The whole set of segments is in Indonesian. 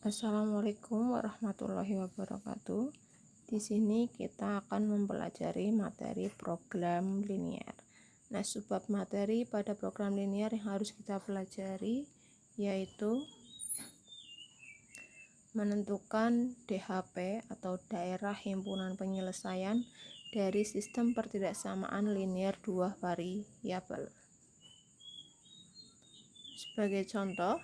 Assalamualaikum warahmatullahi wabarakatuh. Di sini kita akan mempelajari materi program linier. Nah, subbab materi pada program linier yang harus kita pelajari yaitu menentukan DHP atau daerah himpunan penyelesaian dari sistem pertidaksamaan linier dua variabel. Sebagai contoh,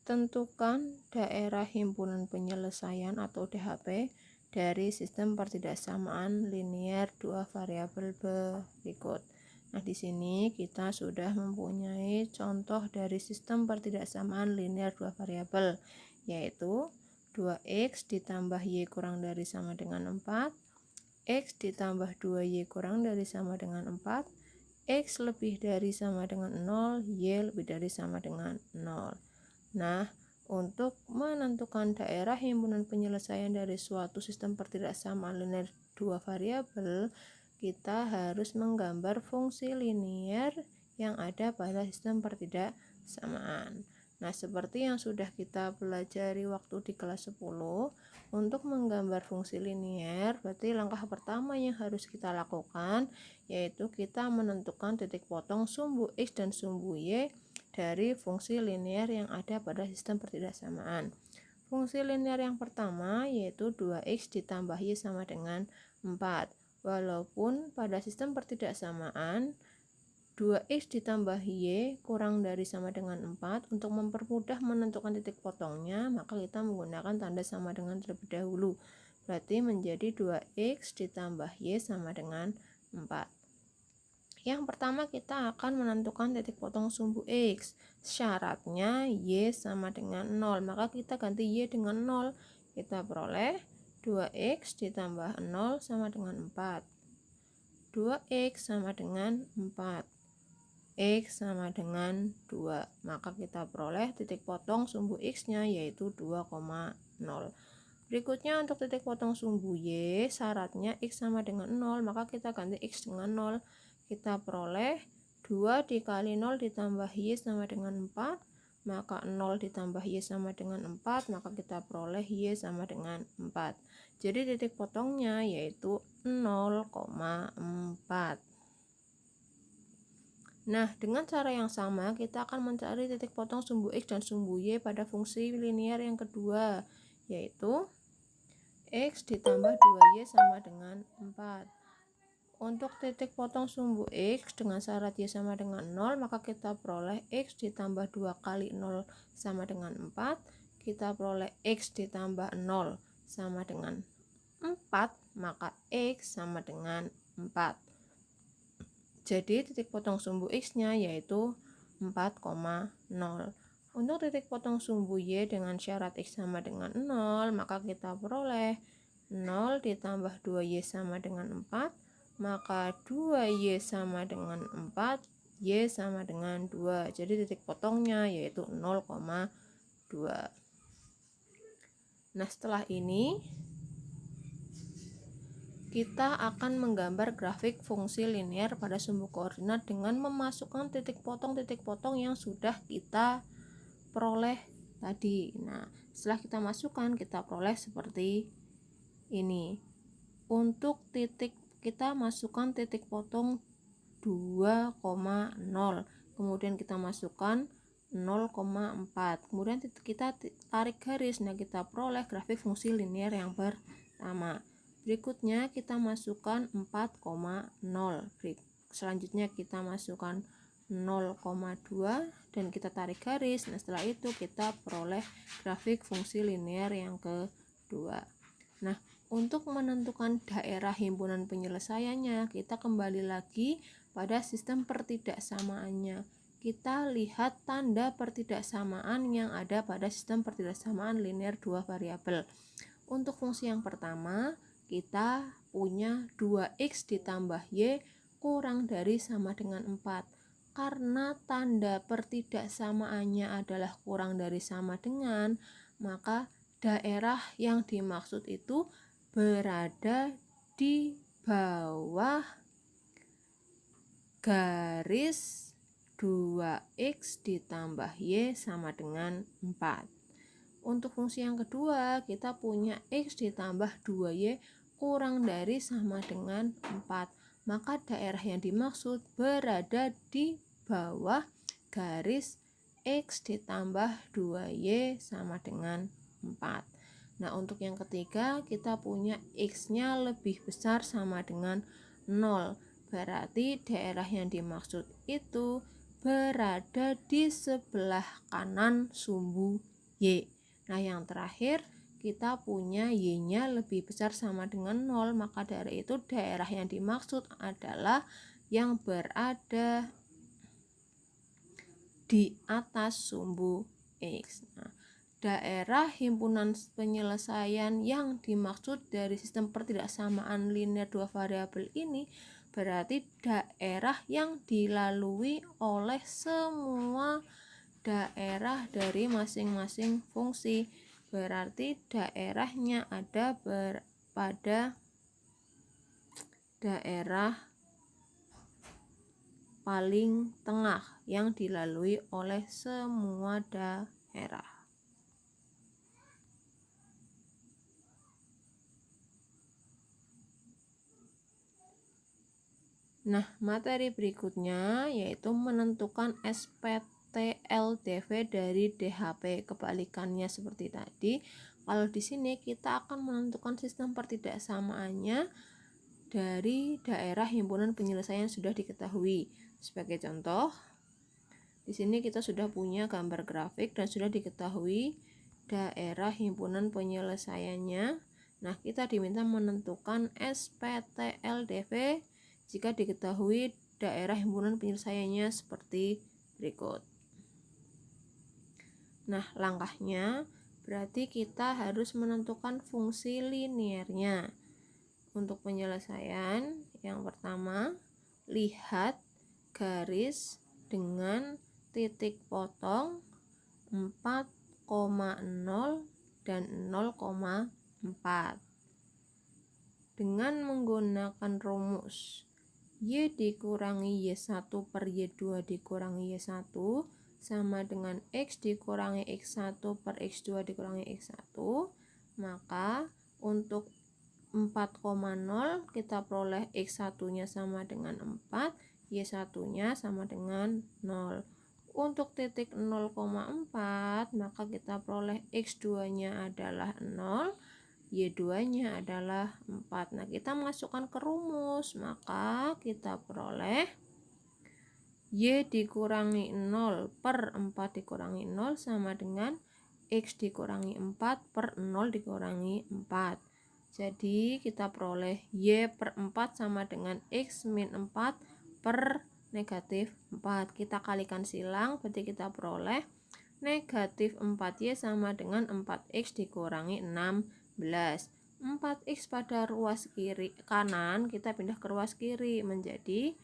tentukan daerah himpunan penyelesaian atau DHP dari sistem pertidaksamaan linier dua variabel berikut. Nah, di sini kita sudah mempunyai contoh dari sistem pertidaksamaan linier dua variabel, yaitu 2x ditambah y kurang dari sama dengan 4, x ditambah 2y kurang dari sama dengan 4, x lebih dari sama dengan 0, y lebih dari sama dengan 0. Nah, untuk menentukan daerah himpunan penyelesaian dari suatu sistem pertidaksamaan linier dua variabel, kita harus menggambar fungsi linier yang ada pada sistem pertidaksamaan. Nah, seperti yang sudah kita pelajari waktu di kelas 10, untuk menggambar fungsi linier, berarti langkah pertama yang harus kita lakukan yaitu kita menentukan titik potong sumbu x dan sumbu y dari fungsi linier yang ada pada sistem pertidaksamaan. Fungsi linier yang pertama yaitu 2x ditambah y sama dengan 4. Walaupun pada sistem pertidaksamaan 2x ditambah y kurang dari sama dengan 4, untuk mempermudah menentukan titik potongnya, maka kita menggunakan tanda sama dengan terlebih dahulu. Berarti menjadi 2x ditambah y sama dengan 4. Yang pertama kita akan menentukan titik potong sumbu x. Syaratnya y sama dengan 0, maka kita ganti y dengan 0. Kita peroleh 2x ditambah 0 sama dengan 4. 2x sama dengan 4. X sama dengan 2. Maka kita peroleh titik potong sumbu x-nya yaitu 2,0. Berikutnya untuk titik potong sumbu y, syaratnya x sama dengan 0, maka kita ganti x dengan 0. Kita peroleh 2 dikali 0 ditambah y sama dengan 4, maka 0 ditambah y sama dengan 4, maka kita peroleh y sama dengan 4. Jadi titik potongnya yaitu 0,4. Nah, dengan cara yang sama kita akan mencari titik potong sumbu x dan sumbu y pada fungsi linier yang kedua, yaitu x ditambah 2y sama dengan 4. Untuk titik potong sumbu x dengan syarat y sama dengan 0, maka kita peroleh x ditambah 2 kali 0 sama dengan 4. Kita peroleh x ditambah 0 sama dengan 4, maka x sama dengan 4. Jadi titik potong sumbu x-nya yaitu 4,0. Untuk titik potong sumbu y dengan syarat x sama dengan 0, maka kita peroleh 0 ditambah 2y sama dengan 4, maka 2y sama dengan 4, y sama dengan 2. Jadi titik potongnya yaitu 0,2. Nah, setelah ini kita akan menggambar grafik fungsi linier pada sumbu koordinat dengan memasukkan titik potong yang sudah kita peroleh tadi. Nah, setelah kita masukkan, kita peroleh seperti ini. Untuk titik kita masukkan titik potong 2,0, kemudian kita masukkan 0,4, kemudian kita tarik garis. Nah, kita peroleh grafik fungsi linier yang pertama. Berikutnya kita masukkan 4,0, selanjutnya kita masukkan 0,2 dan kita tarik garis. Nah, setelah itu kita peroleh grafik fungsi linier yang kedua. Nah, untuk menentukan daerah himpunan penyelesaiannya, kita kembali lagi pada sistem pertidaksamaannya. Kita lihat tanda pertidaksamaan yang ada pada sistem pertidaksamaan linier dua variabel. Untuk fungsi yang pertama, kita punya 2x ditambah y kurang dari sama dengan 4. Karena tanda pertidaksamaannya adalah kurang dari sama dengan, maka daerah yang dimaksud itu berada di bawah garis 2x ditambah y sama dengan 4. Untuk fungsi yang kedua, kita punya x ditambah 2y kurang dari sama dengan 4. Maka daerah yang dimaksud berada di bawah garis x ditambah 2y sama dengan 4. Nah, untuk yang ketiga, kita punya x-nya lebih besar sama dengan 0. Berarti daerah yang dimaksud itu berada di sebelah kanan sumbu y. Nah, yang terakhir kita punya y-nya lebih besar sama dengan 0, maka dari itu daerah yang dimaksud adalah yang berada di atas sumbu x. Nah, daerah himpunan penyelesaian yang dimaksud dari sistem pertidaksamaan linear dua variabel ini berarti daerah yang dilalui oleh semua daerah dari masing-masing fungsi. Berarti daerahnya ada pada daerah paling tengah yang dilalui oleh semua daerah. Nah, materi berikutnya yaitu menentukan SPT LDV dari DHP. Kebalikannya seperti tadi. Kalau di sini kita akan menentukan sistem pertidaksamaannya dari daerah himpunan penyelesaian sudah diketahui. Sebagai contoh, di sini kita sudah punya gambar grafik dan sudah diketahui daerah himpunan penyelesaiannya. Nah, kita diminta menentukan SPT LDV jika diketahui daerah himpunan penyelesaiannya seperti berikut. Nah, langkahnya berarti kita harus menentukan fungsi linearnya. Untuk penyelesaian, yang pertama, lihat garis dengan titik potong 4,0 dan 0,4. Dengan menggunakan rumus y dikurangi y1 per y2 dikurangi y1 sama dengan x dikurangi x1 per x2 dikurangi x1, maka untuk 4,0 kita peroleh x1-nya sama dengan 4, y1-nya sama dengan 0. Untuk titik 0,4 maka kita peroleh x2-nya adalah 0, y2-nya adalah 4. Nah, kita masukkan ke rumus, maka kita peroleh y dikurangi 0 per 4 dikurangi 0 sama dengan x dikurangi 4 per 0 dikurangi 4. Jadi kita peroleh y per 4 sama dengan x min 4 per negatif 4. Kita kalikan silang, berarti kita peroleh negatif 4y sama dengan 4x dikurangi 16. 4x pada ruas kiri kanan kita pindah ke ruas kiri menjadi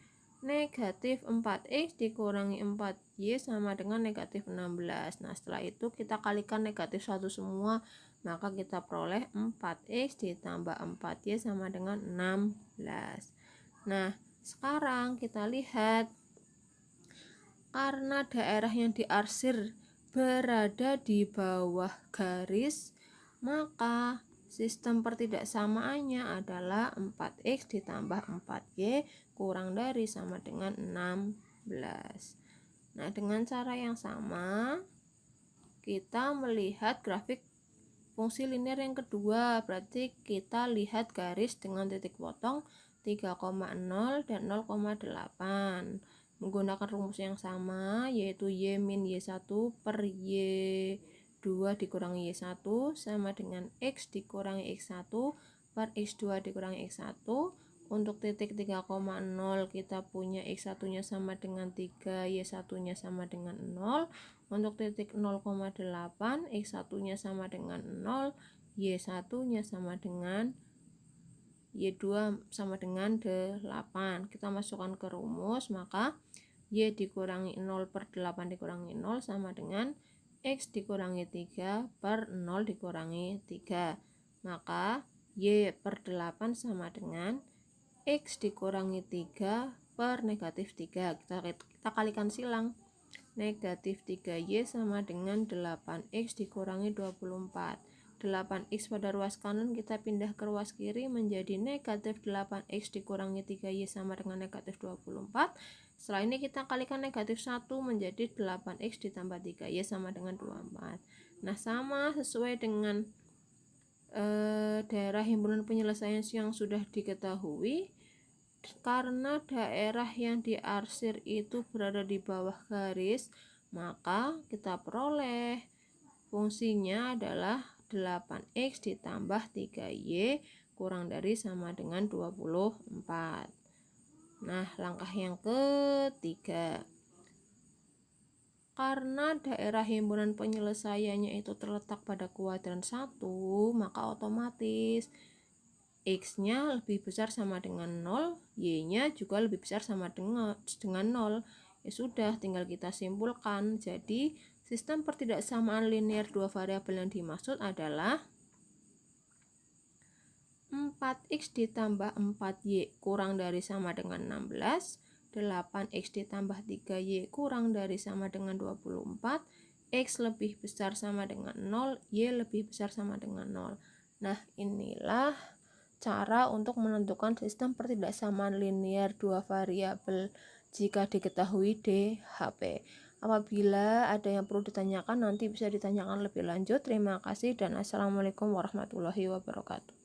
negatif 4x dikurangi 4y sama dengan negatif 16. Nah, setelah itu kita kalikan negatif 1 semua, maka kita peroleh 4x ditambah 4y sama dengan 16. Nah, sekarang kita lihat, karena daerah yang diarsir berada di bawah garis, maka sistem pertidaksamaannya adalah 4x ditambah 4y kurang dari sama dengan 16. Nah, dengan cara yang sama kita melihat grafik fungsi linear yang kedua. Berarti kita lihat garis dengan titik potong 3,0 dan 0,8. Menggunakan rumus yang sama, yaitu y min y1 per y2 dikurangi y1 sama dengan x dikurangi x1 per x2 dikurangi x1. Untuk titik 3,0 kita punya x1-nya sama dengan 3, y1-nya sama dengan 0. Untuk titik 0,8 x1-nya sama dengan 0, y1-nya sama dengan y2 sama dengan 8. Kita masukkan ke rumus, maka y dikurangi 0 per 8 dikurangi 0 sama dengan x dikurangi 3 per 0 dikurangi 3. Maka y per 8 sama dengan x dikurangi 3 per negatif 3. Kita kalikan silang. Negatif 3Y sama dengan 8X dikurangi 24. 8X pada ruas kanan kita pindah ke ruas kiri menjadi negatif 8X dikurangi 3Y sama dengan negatif 24. Setelah ini kita kalikan negatif 1 menjadi 8X ditambah 3Y sama dengan 24. Nah, sama sesuai dengan daerah himpunan penyelesaian yang sudah diketahui. Karena daerah yang diarsir itu berada di bawah garis, maka kita peroleh fungsinya adalah 8X ditambah 3Y kurang dari sama dengan 24. Nah, langkah yang ketiga. Karena daerah himpunan penyelesaiannya itu terletak pada kuadran 1, maka otomatis X-nya lebih besar sama dengan 0, Y-nya juga lebih besar sama dengan 0. Ya sudah, tinggal kita simpulkan. Jadi, sistem pertidaksamaan linear dua variabel yang dimaksud adalah 4X ditambah 4Y kurang dari sama dengan 16, 8X ditambah 3Y kurang dari sama dengan 24, X lebih besar sama dengan 0, Y lebih besar sama dengan 0. Nah, inilah cara untuk menentukan sistem pertidaksamaan linear dua variabel jika diketahui DHP. Apabila ada yang perlu ditanyakan, nanti bisa ditanyakan lebih lanjut. Terima kasih dan assalamualaikum warahmatullahi wabarakatuh.